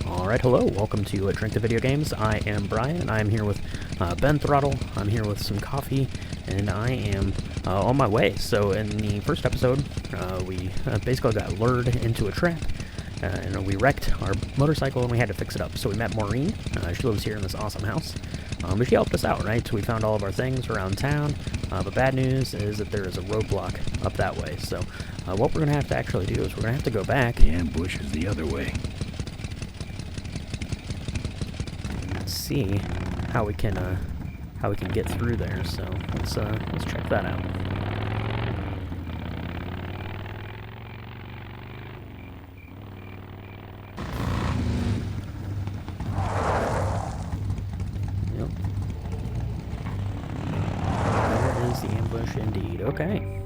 Alright, hello, welcome to Drink the Video Games. I am Brian, and I am here with Ben Throttle. I'm here with some coffee, and I am on my way. So in the first episode, we basically got lured into a trap, and we wrecked our motorcycle, and we had to fix it up. So we met Maureen. She lives here in this awesome house, but she helped us out, right? So we found all of our things around town. The bad news is that there is a roadblock up that way. So what we're going to have to actually do is we're going to have to go back. The ambush is the other way. See how we can get through there. So let's check that out. Yep. There is the ambush indeed. Okay.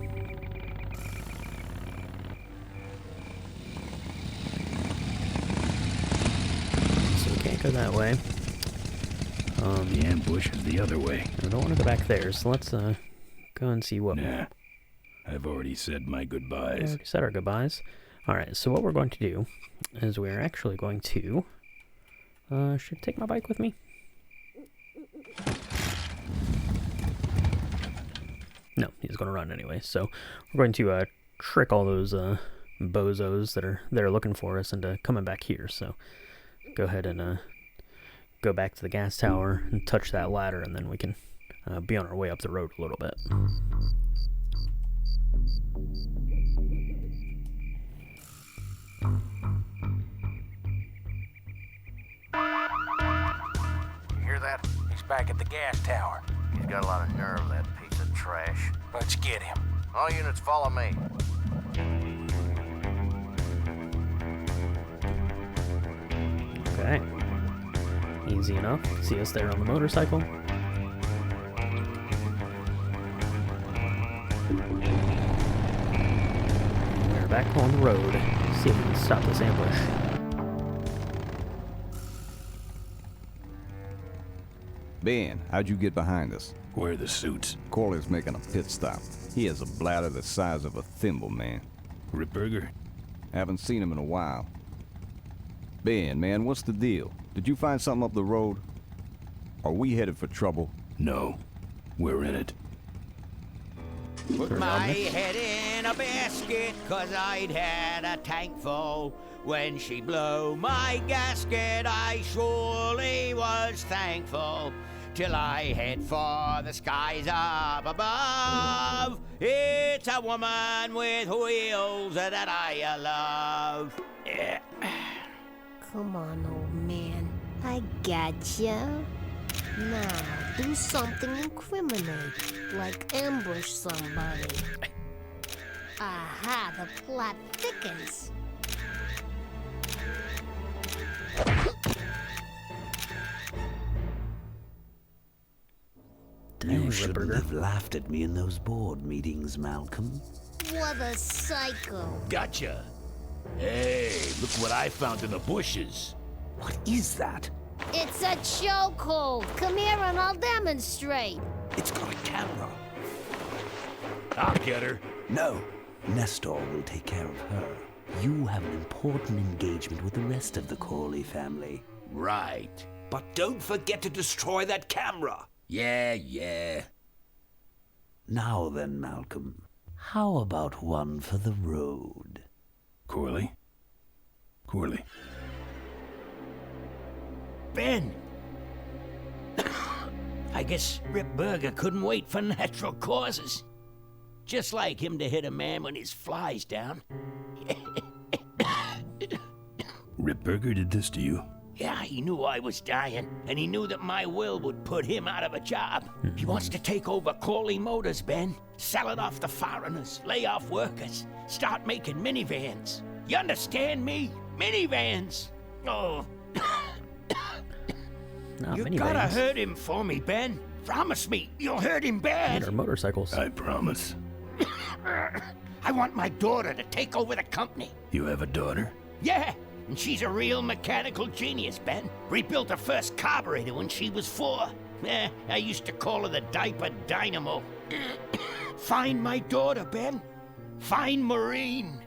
So we can't go that way. The ambush is the other way. I don't want to go back there, so let's go and see what... Nah, I've already said my goodbyes. We already said our goodbyes. Alright, so what we're going to do is we're actually going to... should I take my bike with me? No, he's going to run anyway, so we're going to trick all those bozos that are looking for us into coming back here, so go ahead and... go back to the gas tower and touch that ladder, and then we can be on our way up the road a little bit. You hear that? He's back at the gas tower. He's got a lot of nerve, that piece of trash. Let's get him. All units follow me. Okay. Easy enough. See us there on the motorcycle. We're back on the road. See if we can stop this ambush. Ben, how'd you get behind us? Where are the suits? Corley's making a pit stop. He has a bladder the size of a thimble, man. Ripburger? Haven't seen him in a while. Ben, man, what's the deal? Did you find something up the road? Are we headed for trouble? No, we're in it. Put my head in a basket, 'cause I'd had a tank full. When she blew my gasket, I surely was thankful. Till I head for the skies up above. It's a woman with wheels that I love. Yeah. Come on, old man. I gotcha. Now, do something incriminating, like ambush somebody. Aha, the plot thickens. Damn, You shouldn't Ripburger. have laughed at me in those board meetings, Malcolm. What a psycho. Gotcha. Hey, look what I found in the bushes. What is that? It's a chokehold. Come here and I'll demonstrate. It's got a camera. I'll get her. No, Nestor will take care of her. You have an important engagement with the rest of the Corley family. Right. But don't forget to destroy that camera. Yeah. Now then, Malcolm, how about one for the road? Corley? Corley. Ben! I guess Ripburger couldn't wait for natural causes. Just like him to hit a man when his fly's down. Ripburger did this to you? Yeah, he knew I was dying, and he knew that my will would put him out of a job. He wants to take over Corley Motors, Ben. Sell it off to foreigners, lay off workers, start making minivans. You understand me? Minivans! Oh. You gotta hurt him for me, Ben. Promise me you'll hurt him bad. And our motorcycles. I promise. I want my daughter to take over the company. You have a daughter? Yeah, and she's a real mechanical genius, Ben. Rebuilt her first carburetor when she was 4. I used to call her the diaper dynamo. Find my daughter, Ben. Find Maureen.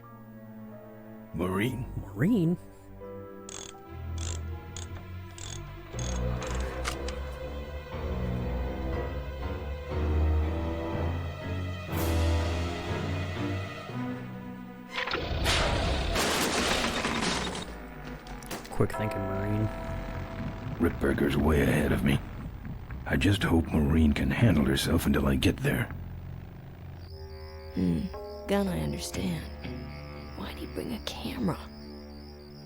Maureen? Maureen? quick thinking Marine. Ripburger's way ahead of me. I just hope Marine can handle herself until I get there. Gun, I understand. Why'd he bring a camera?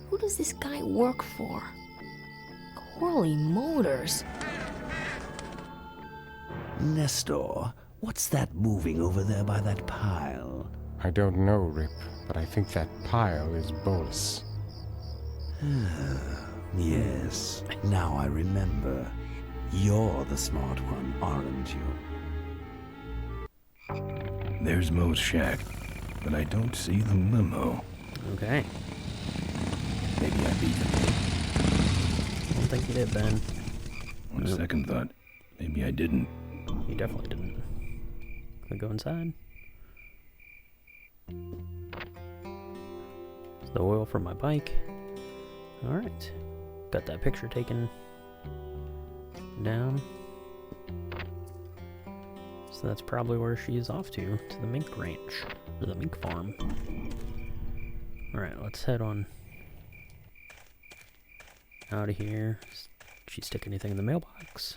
Who does this guy work for? Corley Motors. Nestor, what's that moving over there by that pile? I don't know, Rip, but I think that pile is Bolus. Yes, now I remember. You're the smart one, aren't you? There's Mo's shack, but I don't see the limo. Okay. Maybe I beat him. I don't think you did, Ben. On second thought, maybe I didn't. You definitely didn't. Can we go inside? It's the oil from my bike. Alright. Got that picture taken down. So that's probably where she's off to the mink ranch, or the mink farm. Alright, let's head on out of here. Did she stick anything in the mailbox?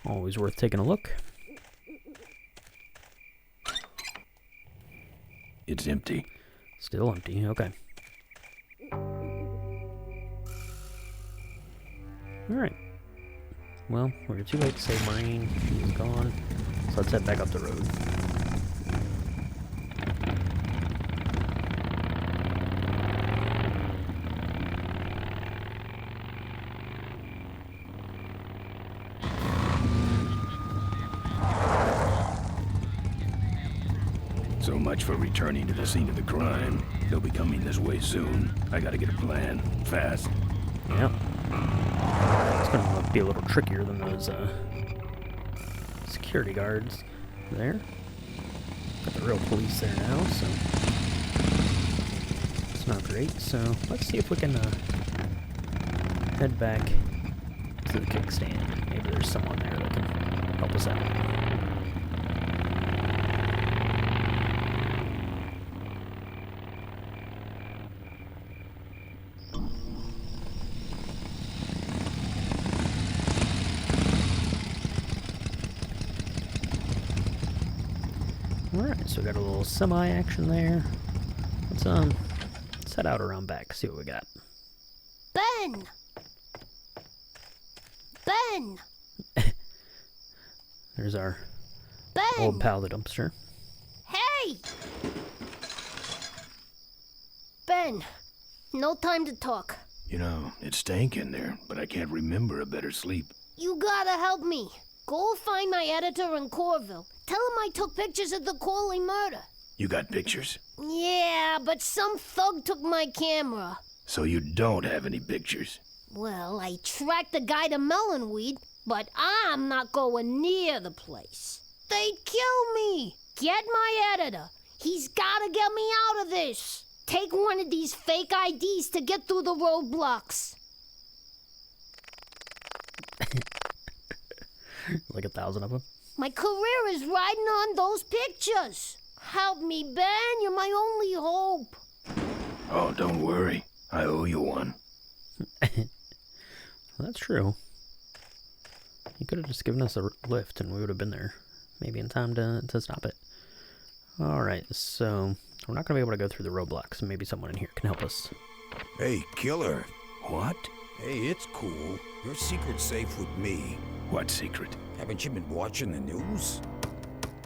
Always worth taking a look. It's empty. Still empty, okay. Alright. Well, we're too late to save Marine. She's gone. So let's head back up the road. So much for returning to the scene of the crime. They'll be coming this way soon. I gotta get a plan. Fast. Yeah. It's gonna be a little trickier than those security guards there. Got the real police there now, so it's not great. So let's see if we can head back to the kickstand. Maybe there's someone there that can help us out. Alright, so we got a little semi-action there. Let's head out around back, see what we got. Ben! Ben! There's our Ben! old pal, the dumpster. Hey! Ben, no time to talk. You know, it stank in there, but I can't remember a better sleep. You gotta help me. Go find my editor in Corville. Tell him I took pictures of the Corley murder. You got pictures? Yeah, but some thug took my camera. So you don't have any pictures? Well, I tracked the guy to Melonweed, but I'm not going near the place. They'd kill me. Get my editor. He's gotta get me out of this. Take one of these fake IDs to get through the roadblocks. Like 1,000 of them. My career is riding on those pictures. Help me, Ben. You're my only hope. Oh, don't worry. I owe you one. Well, that's true. He could have just given us a lift and we would have been there. Maybe in time to stop it. Alright, so we're not going to be able to go through the roadblocks. So maybe someone in here can help us. Hey, killer. What? Hey, it's cool. Your secret's safe with me. What secret? Haven't you been watching the news?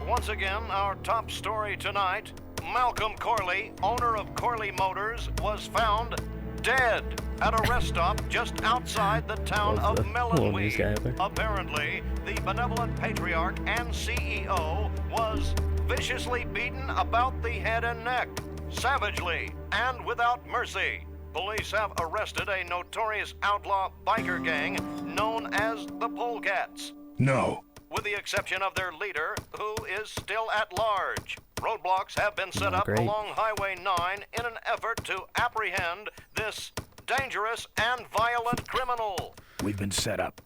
Once again, our top story tonight. Malcolm Corley, owner of Corley Motors, was found dead at a rest stop just outside the town of Melonweed. Apparently, the benevolent patriarch and CEO was viciously beaten about the head and neck, savagely and without mercy. Police have arrested a notorious outlaw biker gang known as the Polecats. No. With the exception of their leader, who is still at large. Roadblocks have been set up along Highway 9 in an effort to apprehend this dangerous and violent criminal. We've been set up.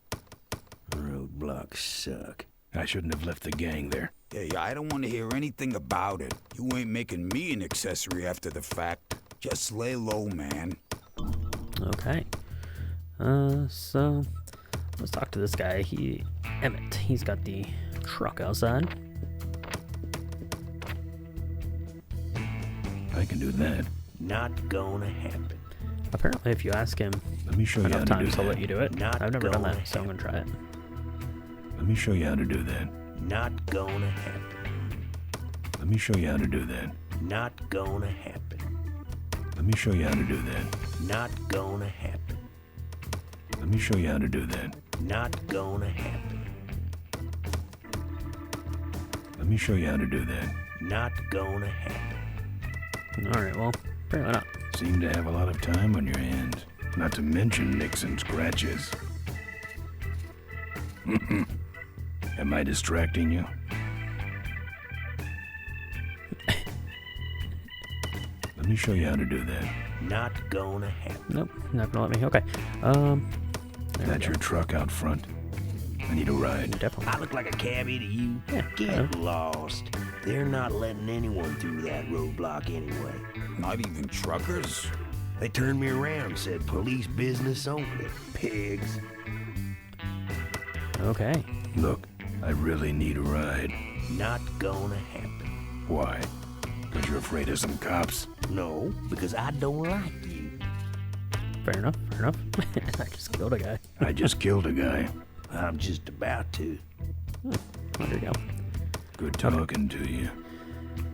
Roadblocks suck. I shouldn't have left the gang there. Hey, I don't want to hear anything about it. You ain't making me an accessory after the fact. Just lay low, man. Okay. So let's talk to this guy. Emmett. He's got the truck outside. I can do that. Not gonna happen. Apparently, if you ask him Let me show you how enough to do times, he'll that. let you do it. Not I've never done gonna that, so I'm gonna try it. Let me show you how to do that. Not gonna happen. Let me show you how to do that. Not gonna happen. Let me show you how to do that. Not gonna happen. Let me show you how to do that. Not gonna happen. Let me show you how to do that. Not gonna happen. Alright, well, apparently not. Seem to have a lot of time on your hands. Not to mention nicks and scratches. Am I distracting you? Let me show you how to do that. Not gonna happen. Nope, not gonna let me. Okay. There we That's go. your truck out front. I need a ride. Definitely. I look like a cabbie to you? Yeah, Get lost. They're not letting anyone through that roadblock anyway. Not even truckers? They turned me around and said police business only. Pigs. Okay. Look, I really need a ride. Not gonna happen. Why? Because you're afraid of some cops? No, because I don't like you. Fair enough. Fair enough. I just killed a guy. I just killed a guy. I'm just about to. Oh, there you go. Good talking to you.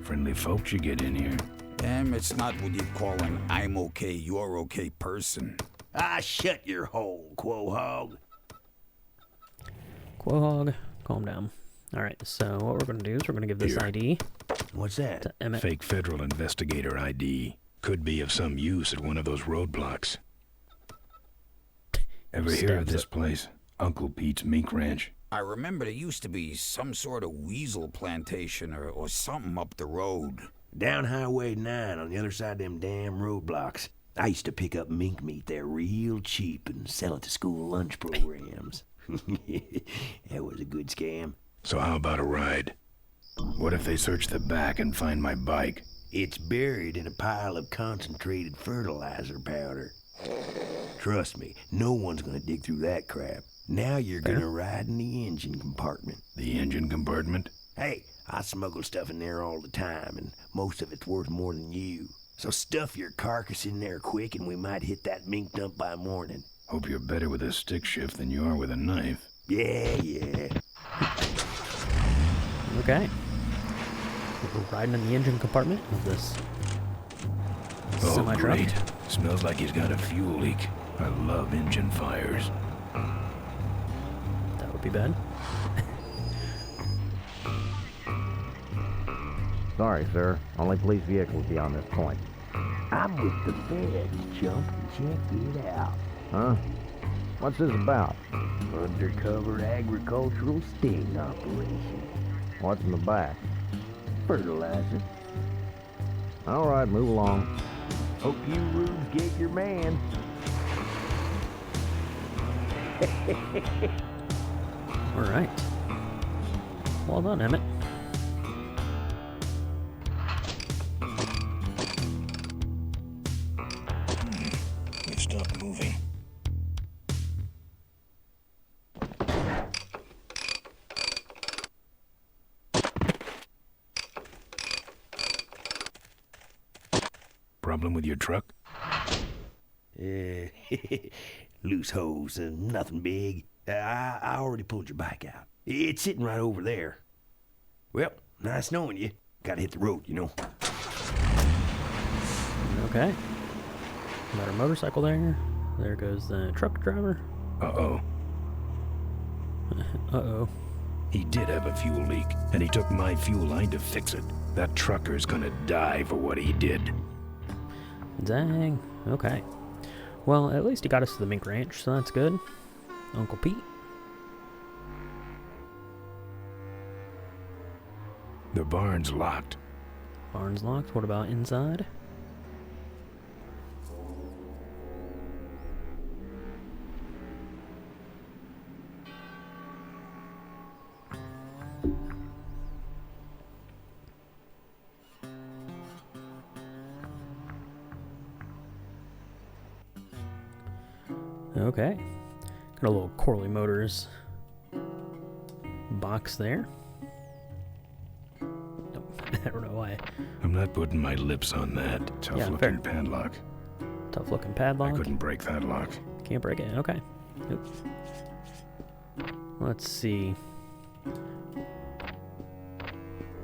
Friendly folks you get in here. It's not what you'd call an I'm okay, you're okay person. Ah, shut your hole, Quahog. Quahog, calm down. Alright, so what we're going to do is we're going to give this Here. ID What's that? to Emmett. Fake federal investigator ID. Could be of some use at one of those roadblocks. Ever hear of Stabs this it. place? Uncle Pete's Mink Ranch? I remember there used to be some sort of weasel plantation or something up the road. Down Highway 9 on the other side of them damn roadblocks. I used to pick up mink meat there real cheap and sell it to school lunch programs. That was a good scam. So how about a ride? What if they search the back and find my bike? It's buried in a pile of concentrated fertilizer powder. Trust me, no one's gonna dig through that crap. Now you're gonna ride in the engine compartment. The engine compartment? Hey, I smuggle stuff in there all the time, and most of it's worth more than you. So stuff your carcass in there quick, and we might hit that mink dump by morning. Hope you're better with a stick shift than you are with a knife. Yeah. Okay. We're riding in the engine compartment of this Oh, semi-truck. great. Smells like he's got a fuel leak. I love engine fires. That would be bad. Sorry, sir. Only police vehicles beyond this point. I'm with the feds, chump. Check it out. Huh? What's this about? Undercover agricultural sting operation. What's in the back? Fertilizer. All right, move along. Hope you rubes get your man. All right. Well done, Emmett. We've stopped moving. Problem with your truck? Loose hose, nothing big. I already pulled your bike out. It's sitting right over there. Well, nice knowing you. Gotta hit the road, you know. Okay. Got our motorcycle there. There goes the truck driver. Uh-oh. Uh-oh. He did have a fuel leak, and he took my fuel line to fix it. That trucker's gonna die for what he did. Dang. Okay. Well, at least he got us to the mink ranch, so that's good. Uncle Pete. The barn's locked. Barn's locked. What about inside? Okay. Got a little Corley Motors box there. I don't know why. I'm not putting my lips on that tough-looking padlock. Tough-looking padlock? I couldn't break that lock. Can't break it. Okay. Nope. Let's see.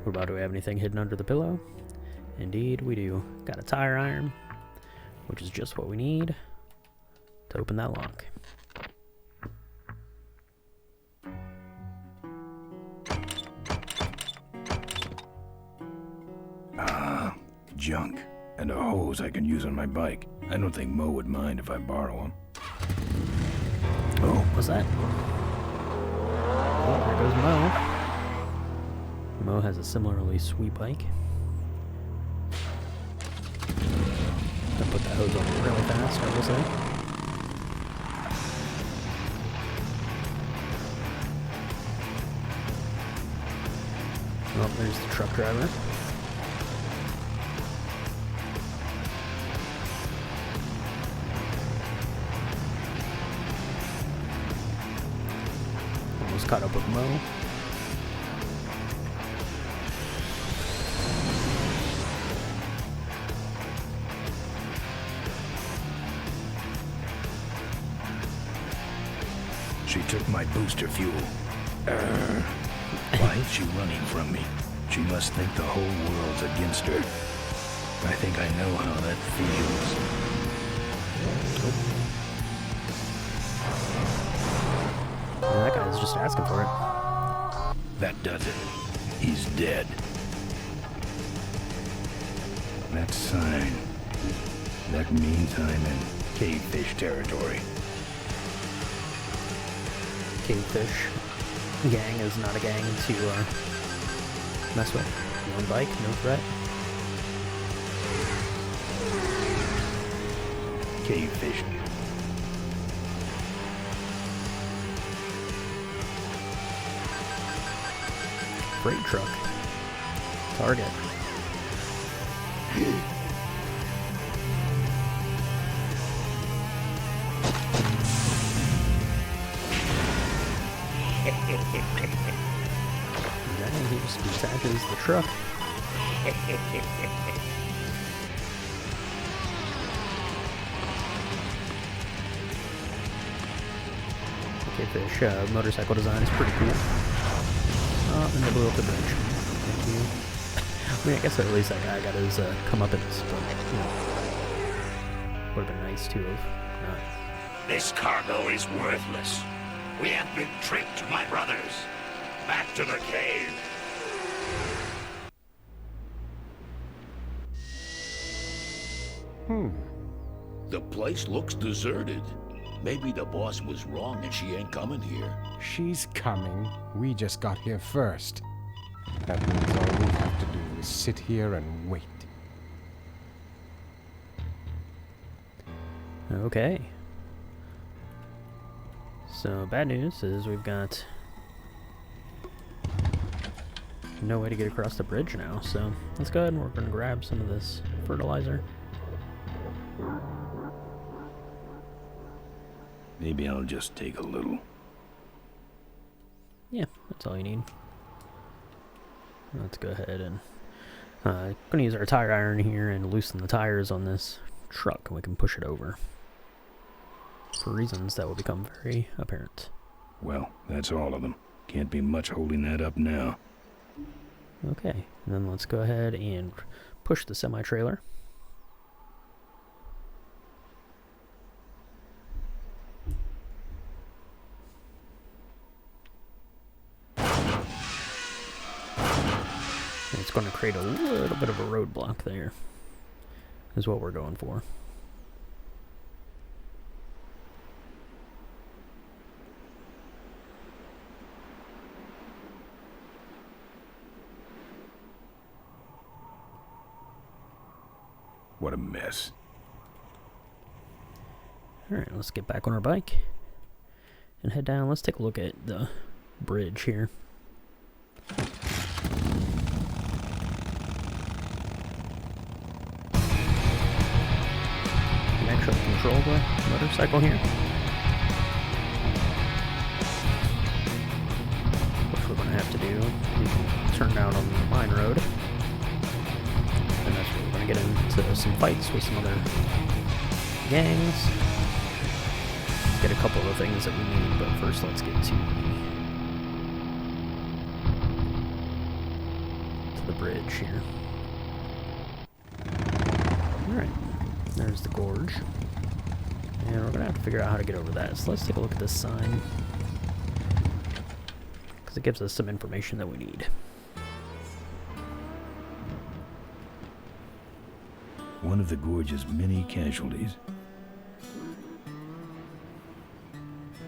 What about, do we have anything hidden under the pillow? Indeed, we do. Got a tire iron, which is just what we need to open that lock. Ah, junk. And a hose I can use on my bike. I don't think Mo would mind if I borrow him. Oh, what's that? Oh, there goes Mo. Mo has a similarly sweet bike. Gonna put that hose on really fast, I will say. Oh, there's the truck driver. Almost caught up with Mo. She took my booster fuel. Why is she running from me? She must think the whole world's against her. I think I know how that feels. Well, that guy's just asking for it. That does it. He's dead. That sign. That means I'm in cavefish territory. Cavefish gang is not a gang to mess with. One bike, no threat. Cavefish. Freight truck. Target. Then he just detaches the truck. Cavefish motorcycle design is pretty cool. And they blew up the bridge. Thank you. I mean, I guess at least that guy got his comeuppance, but, you know, would have been nice to have not. This cargo is worthless. We have been tricked, my brothers. Back to the cave. The place looks deserted. Maybe the boss was wrong and she ain't coming here. She's coming. We just got here first. That means all we have to do is sit here and wait. Okay. So, bad news is we've got no way to get across the bridge now, so let's go ahead and we're going to grab some of this fertilizer. Maybe I'll just take a little. Yeah, that's all you need. Let's go ahead and going to use our tire iron here and loosen the tires on this truck, and we can push it over for reasons that will become very apparent. Well, that's all of them. Can't be much holding that up now. Okay, and then let's go ahead and push the semi-trailer. It's going to create a little bit of a roadblock there, is what we're going for. What a mess. Alright, let's get back on our bike and head down. Let's take a look at the bridge here. Can actually control the motorcycle here. to do. We can turn down on the mine road. And that's where we're going to get into some fights with some other gangs. Let's get a couple of the things that we need, but first let's get to the bridge here. Alright, there's the gorge. And we're going to have to figure out how to get over that. So let's take a look at this sign, because it gives us some information that we need. One of the gorge's many casualties.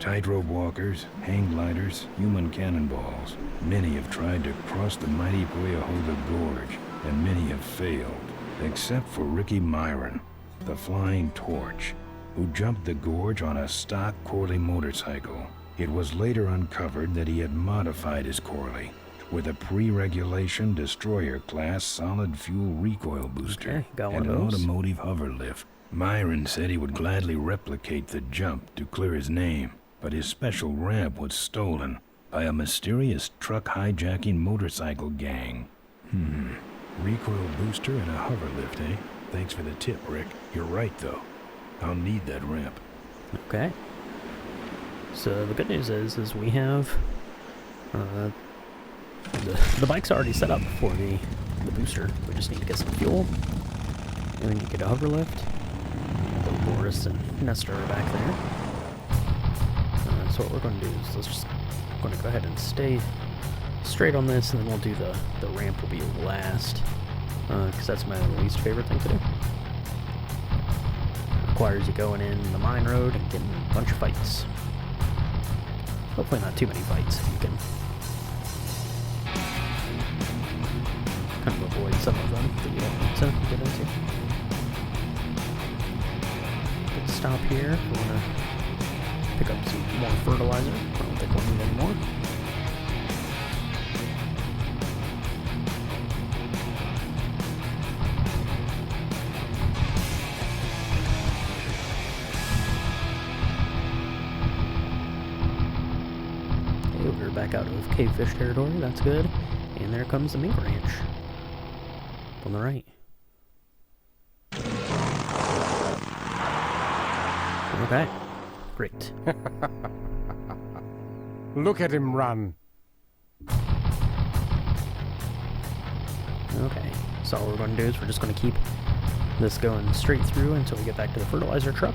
Tightrope walkers, hang gliders, human cannonballs. Many have tried to cross the mighty Cuyahoga Gorge, and many have failed, except for Ricky Myron, the Flying Torch, who jumped the gorge on a stock Corley motorcycle. It was later uncovered that he had modified his Corley with a pre-regulation destroyer-class solid-fuel recoil booster and an automotive hover lift. Myron said he would gladly replicate the jump to clear his name, but his special ramp was stolen by a mysterious truck hijacking motorcycle gang. Recoil booster and a hover lift, eh? Thanks for the tip, Rick. You're right, though. I'll need that ramp. Okay. So the good news is we have the bike's already set up for the booster. We just need to get some fuel, and we need to get a hover lift. Boris and Nestor are back there. So what we're going to do is let's going to go ahead and stay straight on this, and then we'll do the ramp will be last, because that's my least favorite thing to do. Requires you going in the mine road and getting a bunch of fights. Hopefully not too many fights. You can kind of avoid some of them that you don't want to get into. Good stop here if we want to pick up some more fertilizer. I don't think we'll need any more. We're back out of cavefish territory, that's good. And there comes the mink ranch. On the right. Okay, great. Look at him run. Okay, so all we're going to do is we're just going to keep this going straight through until we get back to the fertilizer truck.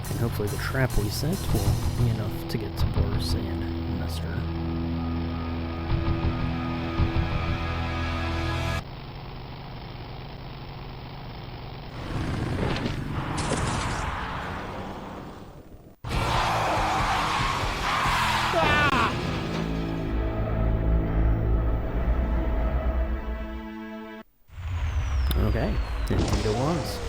And hopefully the trap we set will be enough to get to Boris and Nestor. Okay, indeed it was.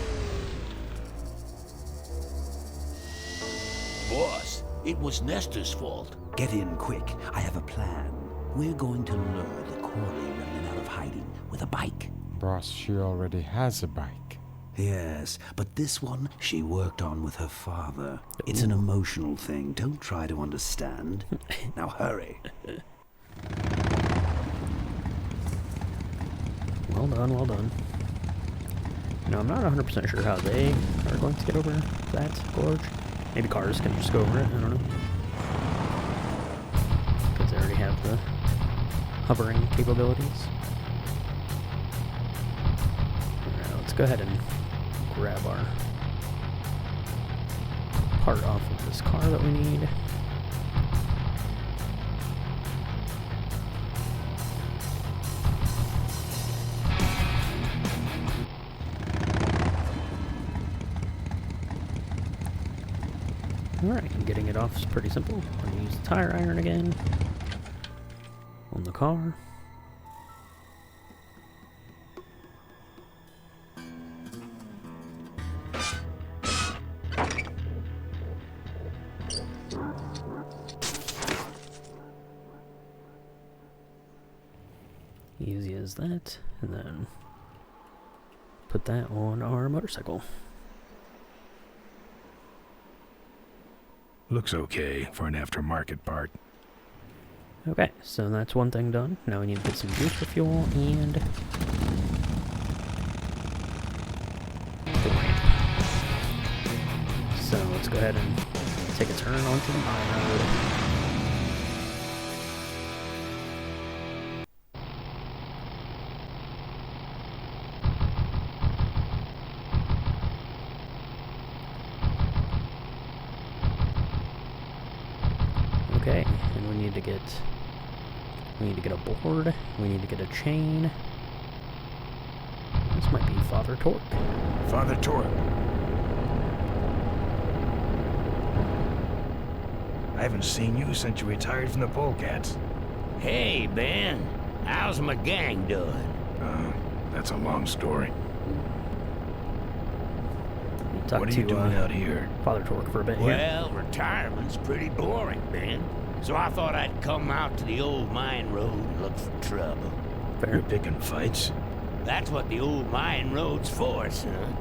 Boss, it was Nestor's fault. Get in quick. I have a plan. We're going to lure the Corley remnant out of hiding with a bike. Boss, she already has a bike. Yes, but this one she worked on with her father. It's an emotional thing. Don't try to understand. Now hurry. Well done, well done. No, I'm not 100% sure how they are going to get over that gorge. Maybe cars can just go over it, I don't know. Because they already have the hovering capabilities. Alright, let's go ahead and grab our part off of this car that we need. Alright, and getting it off is pretty simple. I'm going to use the tire iron again on the car. Easy as that, and then put that on our motorcycle. Looks okay for an aftermarket part. Okay, so that's one thing done. Now we need to get some booster fuel and... So let's go ahead and take a turn onto the mine road. Okay, and we need to get a board, we need to get a chain. This might be Father Torque. Father Torque. I haven't seen you since you retired from the Polecats. Hey, Ben. How's my gang doing? That's a long story. Talk what are you doing out here? Father Torque for a bit here. Well, retirement's pretty boring, Ben. So I thought I'd come out to the old mine road and look for trouble. Fair. You're picking fights? That's what the old mine road's for, son.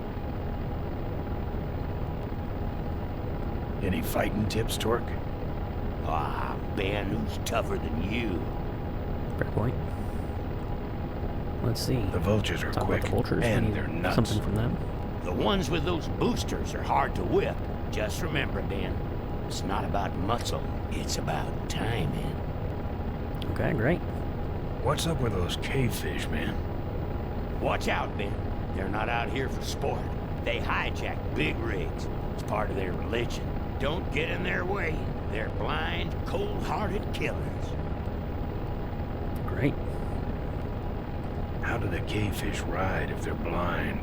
Any fighting tips, Torque? Ah, Ben, who's tougher than you? Fair point. Let's see. The vultures are Talk quick, about the vultures. and they're nuts. Something from them. The ones with those boosters are hard to whip. Just remember, Ben, it's not about muscle, it's about timing. Okay, great. What's up with those cavefish, man? Watch out, Ben. They're not out here for sport. They hijack big rigs. It's part of their religion. Don't get in their way. They're blind, cold-hearted killers. Great. How do the cavefish ride if they're blind?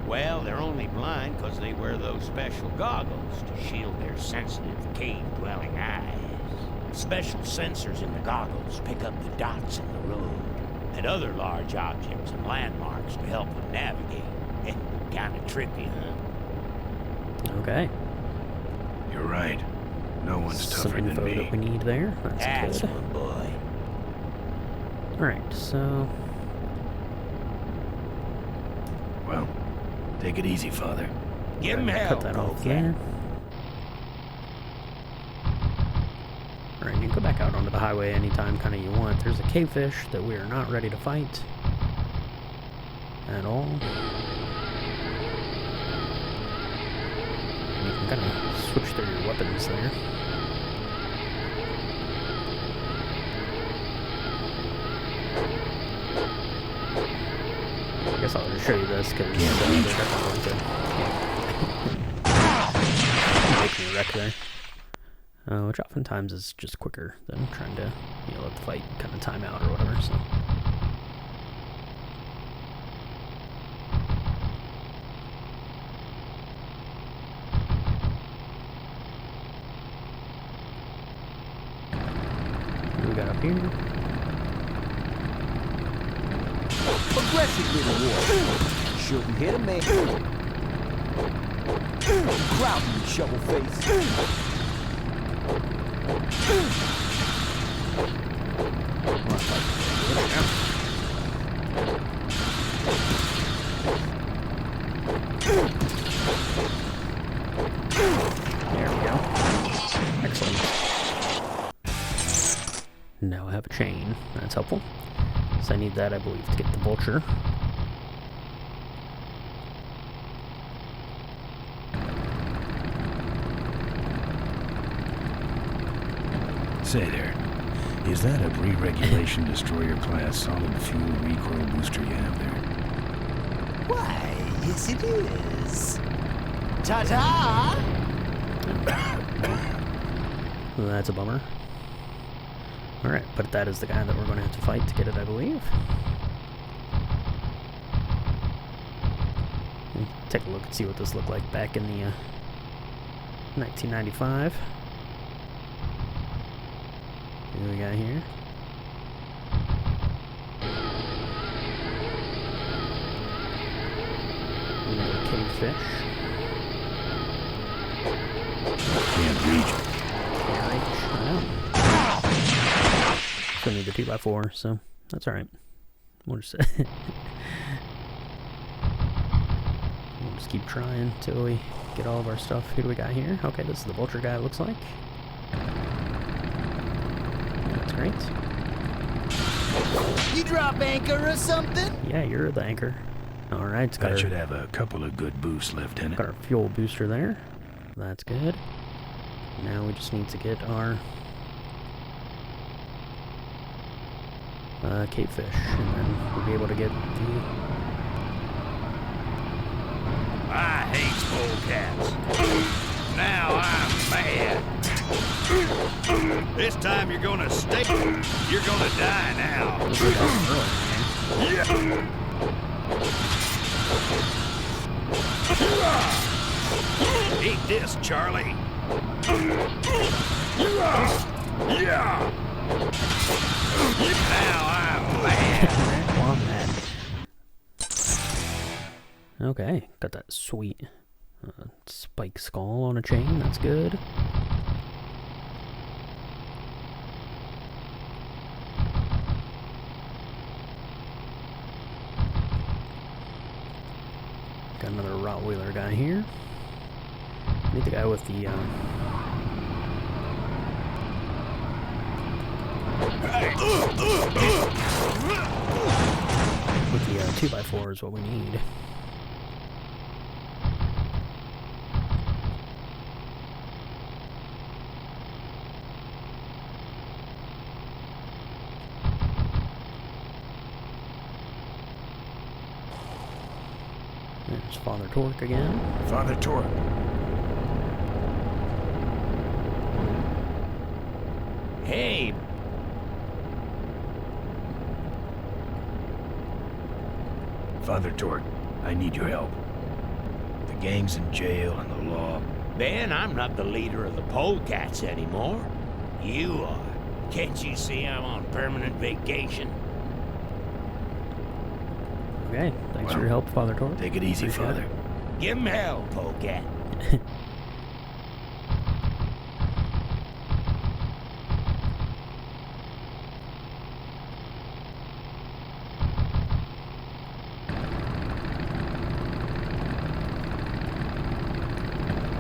Well, they're only blind because they wear those special goggles to shield their sensitive, cave-dwelling eyes. Special sensors in the goggles pick up the dots in the road and other large objects and landmarks to help them navigate. Kinda trippy, huh? Okay. You're right. No one's tougher Some info than me. that we need there. That's good. One, boy. Alright, so... Well, take it easy, Father. Give him hell, Cut that off there. Alright, you can go back out onto the highway anytime kind of you want. There's a cavefish that we are not ready to fight at all. You can kind of switch through your weapons there. I guess I'll just show you this because they're definitely going to make me wreck there. Which oftentimes is just quicker than trying to, let the fight kind of time out or whatever, so. What do we got up here? Aggressive little war. Shouldn't hit a man. Crowd you, shovel face. There we go. Excellent. Now I have a chain. That's helpful. So I need that, I believe, to get the vulture. Say there, is that a re-regulation destroyer class solid fuel recoil booster you have there? Why, yes it is. Ta-ta! Well, that's a bummer. Alright, but that is the guy that we're going to have to fight to get it, I believe. Take a look and see what this looked like back in the 1995. What do we got here? Another cavefish. Can't reach. Can't reach. I know. Still need the 2x4, so that's alright. We'll just we'll just keep trying till we get all of our stuff. Who do we got here? Okay, this is the vulture guy, it looks like. Let's great. You drop anchor or something? Yeah, you're the anchor. Alright, it's got That should have a couple of good boosts left in it. got our fuel booster there. That's good. Now we just need to get our cavefish, and then we'll be able to get the... I hate polecats. Now I'm mad. This time you're gonna stay. You're gonna die now. Eat this, Charlie. Now I'm mad. Well, I'm mad. Okay, got that sweet spike skull on a chain. That's good. Got another Rottweiler guy here. Need the guy with the with the 2x4 is what we need. There's Father Torque again. Father Torque. Hey. Father Torque, I need your help. The gang's in jail and the law. Ben, I'm not the leader of the polecats anymore. You are. Can't you see I'm on permanent vacation? Okay, thanks for your help, Father Torque. Take it easy, Father. Give him hell, polecat.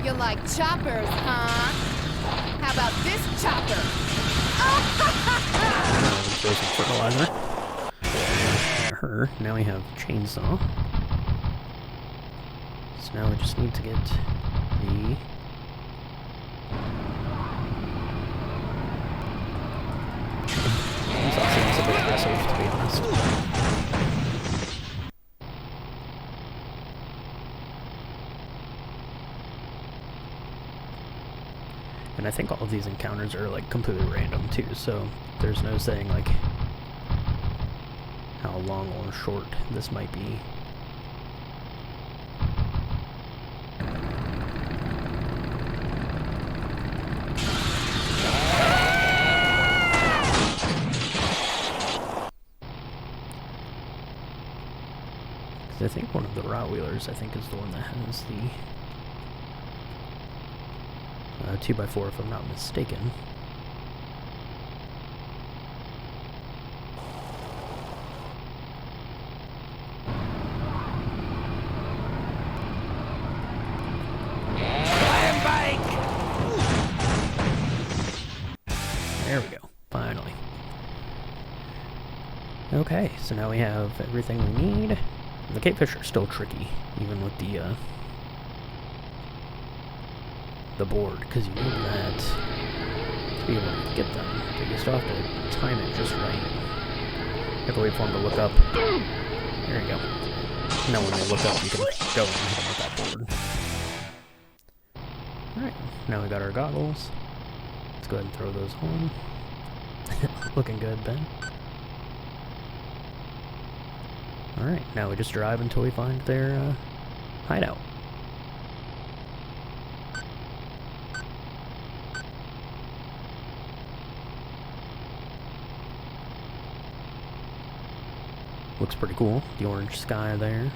You like choppers, huh? How about this chopper? Throw some fertilizer. Her. Now we have chainsaw. So now we just need to get the chainsaw seems a bit aggressive, to be honest. And I think all of these encounters are like completely random too, so there's no saying like how long or short this might be. Because I think one of the Rottweilers, I think, is the one that has the 2x4, if I'm not mistaken. There we go. Finally. Okay, so now we have everything we need. The cavefish are still tricky, even with the board, because you need that to be able to get them, but you still have to time it just right. You have to wait for them to look up. There you go. Now when they look up, you can go and hit them with that board. Alright, now we got our goggles. Let's go ahead and throw those on. Looking good, Ben. Alright, now we just drive until we find their hideout. Looks pretty cool, the orange sky there.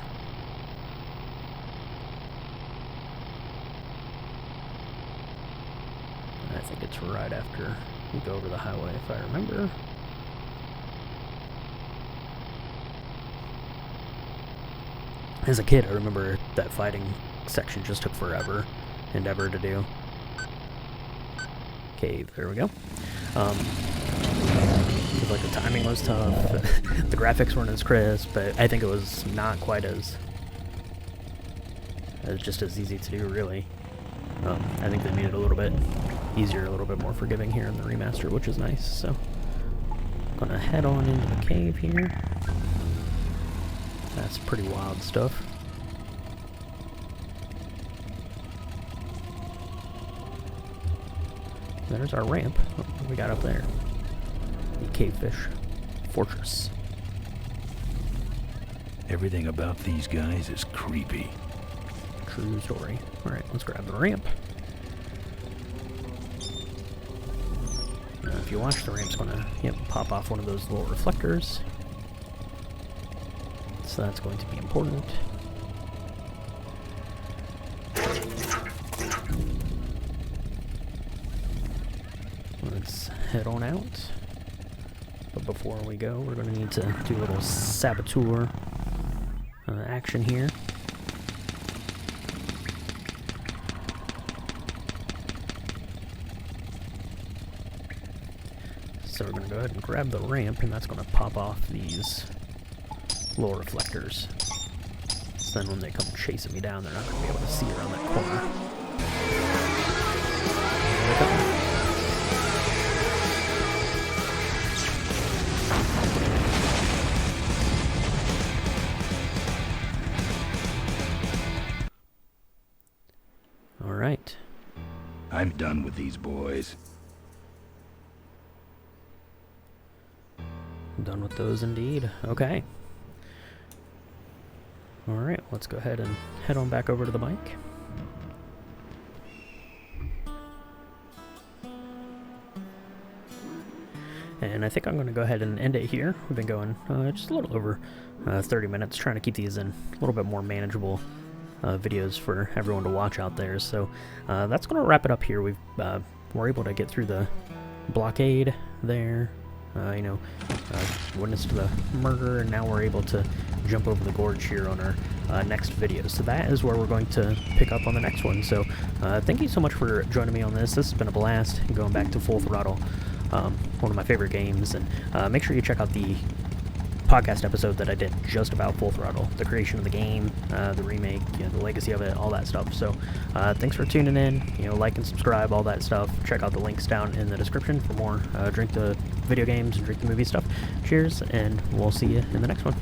I think it's right after we go over the highway, if I remember. As a kid, I remember that fighting section just took forever and ever to do. Cave, there we go. Like the timing was tough, the graphics weren't as crisp, but I think it was not quite as just as easy to do, really. I think they made it a little bit easier, a little bit more forgiving here in the remaster, which is nice. So, gonna head on into the cave here. That's pretty wild stuff. There's our ramp. Oh, what do we got up there? The Cavefish Fortress. Everything about these guys is creepy. True story. Alright, let's grab the ramp. Now, if you watch, the ramp's gonna pop off one of those little reflectors. So that's going to be important. Let's head on out. But before we go, we're going to need to do a little saboteur action here. So we're going to go ahead and grab the ramp, and that's going to pop off these little reflectors. So then when they come chasing me down, they're not going to be able to see around that corner. There they come. Alright. I'm done with these boys. Done with those indeed. Okay. Alright, let's go ahead and head on back over to the bike. And I think I'm going to go ahead and end it here. We've been going just a little over 30 minutes, trying to keep these in a little bit more manageable videos for everyone to watch out there. So that's going to wrap it up here. We're able to get through the blockade there. Witness to the murder, and now we're able to jump over the gorge here on our next video. So that is where we're going to pick up on the next one. So thank you so much for joining me on this. This has been a blast, going back to Full Throttle, one of my favorite games. And make sure you check out the podcast episode that I did just about Full Throttle, the creation of the game, the remake, the legacy of it, all that stuff. So thanks for tuning in. Like and subscribe, all that stuff. Check out the links down in the description for more Drink the Video Games and Drink the Movie stuff. Cheers, and we'll see you in the next one.